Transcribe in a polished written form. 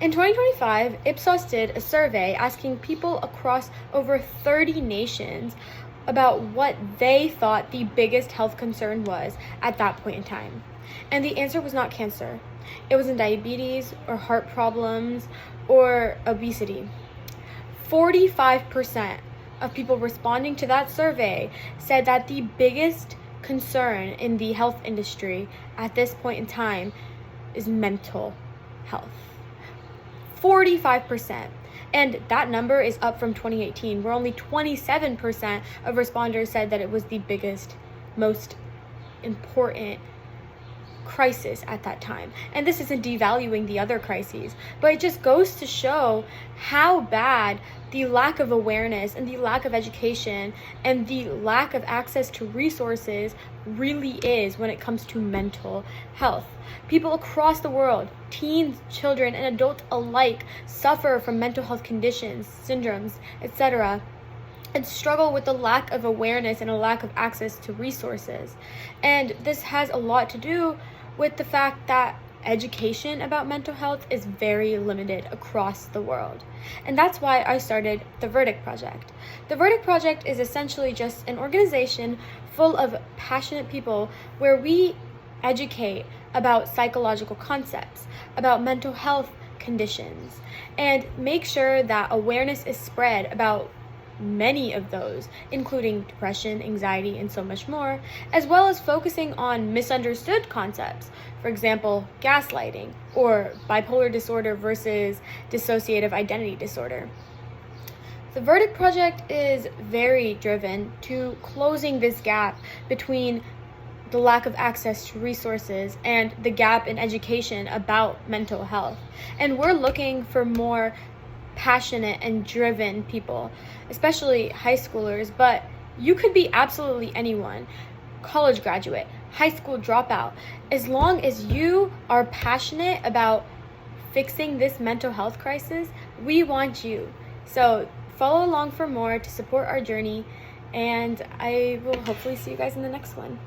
In 2025, Ipsos did a survey asking people across over 30 nations about what they thought the biggest health concern was at that point in time. And the answer was not cancer. It wasn't diabetes or heart problems or obesity. 45% of people responding to that survey said that the biggest concern in the health industry at this point in time is mental health. 45%. And that number is up from 2018, where only 27% of responders said that it was the biggest, most important crisis at that time. And this isn't devaluing the other crises, but it just goes to show how bad the lack of awareness and the lack of education and the lack of access to resources really is when it comes to mental health. People across the world, teens, children, and adults alike, suffer from mental health conditions, syndromes, etc., and struggle with the lack of awareness and a lack of access to resources. And this has a lot to do with the fact that education about mental health is very limited across the world. And that's why I started the Verdict Project. The Verdict Project is essentially just an organization full of passionate people where we educate about psychological concepts, about mental health conditions, and make sure that awareness is spread about many of those, including depression, anxiety, and so much more, as well as focusing on misunderstood concepts, for example, gaslighting, or bipolar disorder versus dissociative identity disorder. The Verdict Project is very driven to closing this gap between the lack of access to resources and the gap in education about mental health. And we're looking for more passionate and driven people, especially high schoolers, but you could be absolutely anyone, college graduate, high school dropout. As long as you are passionate about fixing this mental health crisis, we want you. So follow along for more to support our journey, and I will hopefully see you guys in the next one.